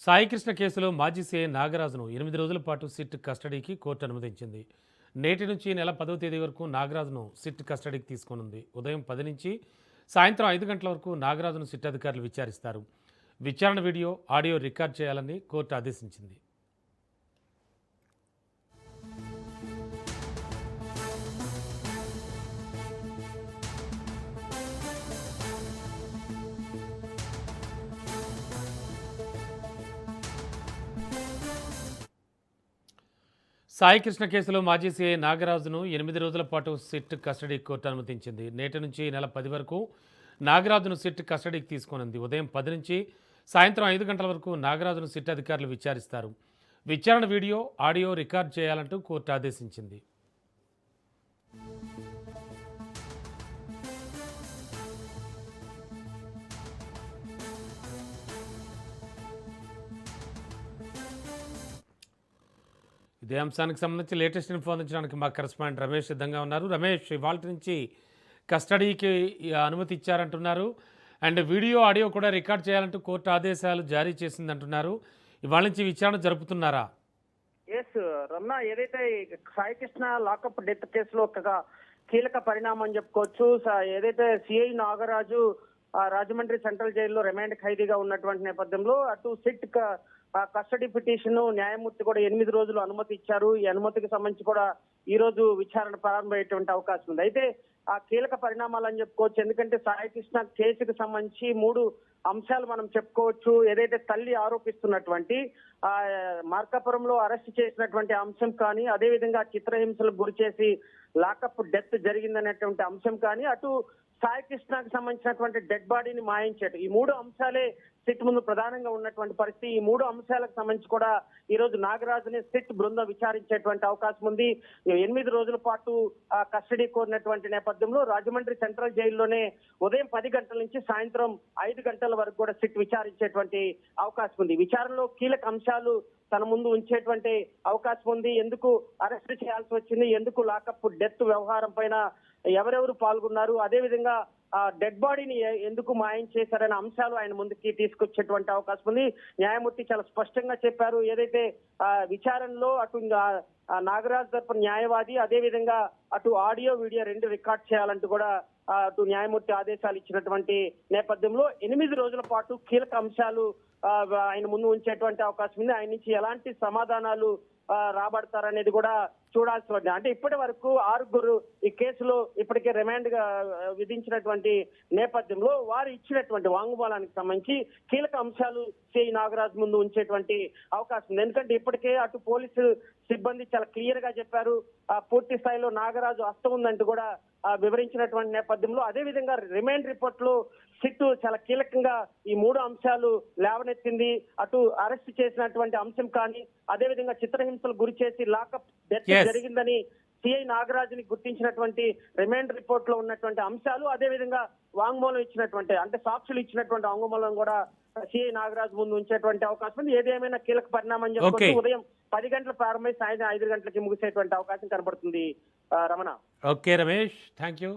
సాయికృష్ణ కేసులో మాజీ సీఐ నాగరాజును 8 రోజుల పాటు సిట్ కస్టడీకి కోర్టు అనుమతించింది. నేటి నుంచి నెల 10వ తేదీ వరకు నాగరాజును సిట్ కస్టడీకి తీసుకోనుంది. ఉదయం 10 నుంచి సాయంత్రం 5 గంటల వరకు నాగరాజును సిట్ అధికారులు విచారిస్తారు. విచారణ వీడియో, ఆడియో రికార్డ్ చేయాలని కోర్టు ఆదేశించింది. సాయికృష్ణ కేసులో మాజీ సీఐ నాగరాజును 8 రోజుల పాటు సిట్ కస్టడీ కోర్టు అనుమతించింది. నేటి నుంచి నెల 10 వరకు నాగరాజును సిట్ కస్టడీకి తీసుకోనుంది. ఉదయం 10 నుంచి సాయంత్రం 5 గంటల వరకు నాగరాజును సిట్ అధికారులు విచారిస్తారు. విచారణ వీడియో, ఆడియో రికార్డ్ చేయాలంటూ కోర్టు ఆదేశించింది. ఇదే అంశానికి సంబంధించి లేటెస్ట్ ఇన్ఫో అందించడానికి మా కరెస్పాండెంట్ రమేష్ సిద్ధంగా ఉన్నారు. రమేష్, ఇవాళ నుంచి కస్టడీకి అనుమతి ఇచ్చారంటున్నారు. అండ్ వీడియో, ఆడియో కూడా రికార్డ్ చేయాలంటూ కోర్టు ఆదేశాలు జారీ చేసిందంటున్నారు. ఇవాళ నుంచి విచారణ జరుపుతున్నారా? ఎస్ రమణ, ఏదైతే సాయికృష్ణ లాకప్ డెత్ కేసులో ఒక కీలక పరిణామం చెప్పుకోవచ్చు. ఏదైతే సిఐ నాగరాజు రాజమండ్రి సెంట్రల్ జైల్లో రిమాండ్ ఖైదీగా ఉన్నటువంటి నేపథ్యంలో అటు సిట్ కస్టడీ పిటిషన్ న్యాయమూర్తి కూడా 8 రోజులు అనుమతి ఇచ్చారు. ఈ అనుమతికి సంబంధించి కూడా ఈ రోజు విచారణ ప్రారంభమయ్యేటువంటి అవకాశం ఉంది. అయితే ఆ కీలక పరిణామాలు అని చెప్పుకోవచ్చు. ఎందుకంటే సాయికృష్ణ కేసుకు సంబంధించి 3 అంశాలు మనం చెప్పుకోవచ్చు. ఏదైతే తల్లి ఆరోపిస్తున్నటువంటి మార్కాపురంలో అరెస్ట్ చేసినటువంటి అంశం కానీ, అదేవిధంగా చిత్రహింసలకు గురి చేసి లాకప్ డెత్ జరిగిందనేటువంటి అంశం కానీ, అటు సాయికృష్ణకు సంబంధించినటువంటి డెడ్ బాడీని మాయించేటు, ఈ 3 అంశాలే సిట్ ముందు ప్రధానంగా ఉన్నటువంటి పరిస్థితి. ఈ 3 అంశాలకు సంబంధించి కూడా ఈ రోజు నాగరాజుని సిట్ బృందం విచారించేటువంటి అవకాశం ఉంది. 8 రోజుల పాటు కస్టడీ కోరినటువంటి నేపథ్యంలో రాజమండ్రి సెంట్రల్ జైల్లోనే ఉదయం 10 గంటల నుంచి సాయంత్రం 5 గంటల వరకు కూడా సిట్ విచారించేటువంటి అవకాశం ఉంది. విచారణలో కీలక అంశాలు తన ముందు ఉంచేటువంటి అవకాశం ఉంది. ఎందుకు అరెస్ట్ చేయాల్సి వచ్చింది, ఎందుకు లాకప్ డెత్ వ్యవహారం పైన ఎవరెవరు పాల్గొన్నారు, అదేవిధంగా డెడ్ బాడీని ఎందుకు మాయం చేశారనే అంశాలు ఆయన ముందుకి తీసుకొచ్చేటువంటి అవకాశం ఉంది. న్యాయమూర్తి చాలా స్పష్టంగా చెప్పారు. ఏదైతే విచారణలో అటు నాగరాజ్ తరపున న్యాయవాది, అదేవిధంగా అటు ఆడియో, వీడియో 2 రికార్డ్ చేయాలంటూ కూడా అటు న్యాయమూర్తి ఆదేశాలు ఇచ్చినటువంటి నేపథ్యంలో 8 రోజుల పాటు కీలక అంశాలు ఆయన ముందు ఉంచేటువంటి అవకాశం ఉంది. ఆయన నుంచి ఎలాంటి సమాధానాలు రాబడతారనేది కూడా చూడాల్సి ఉంది. అంటే ఇప్పటి వరకు 6 ఈ కేసులో ఇప్పటికే రిమాండ్ గా విధించినటువంటి నేపథ్యంలో వారు ఇచ్చినటువంటి వాంగ్మూలానికి సంబంధించి కీలక అంశాలు సిఐ నాగరాజ్ ముందు ఉంచేటువంటి అవకాశం ఉంది. ఎందుకంటే ఇప్పటికే అటు పోలీసు సిబ్బంది చాలా క్లియర్ గా చెప్పారు, పూర్తి స్థాయిలో నాగరాజు హస్తం ఉందంటూ కూడా వివరించినటువంటి నేపథ్యంలో, అదేవిధంగా రిమాండ్ రిపోర్ట్ లో సిట్ చాలా కీలకంగా ఈ 3 అంశాలు లేవనెత్తింది. అటు అరెస్ట్ చేసినటువంటి అంశం కానీ, అదేవిధంగా చిత్రహింసలు గురి చేసి లాకప్ డెత్ జరిగిందని సిఐ నాగరాజుని గుర్తించినటువంటి రిమాండ్ రిపోర్ట్ లో ఉన్నటువంటి అంశాలు, అదేవిధంగా వాంగ్మూలం ఇచ్చినటువంటి, అంటే సాక్షులు ఇచ్చినటువంటి వాంగ్మూలం కూడా సిఐ నాగరాజు ముందు ఉంచేటువంటి అవకాశం ఉంది. ఏదేమైనా కీలక పరిణామం చెప్పి ఉదయం 10 గంటల ప్రారంభమై సాయంత్రం 5 గంటలకి ముగిసేటువంటి అవకాశం కనబడుతుంది. Ramana. Okay Ramesh, thank you.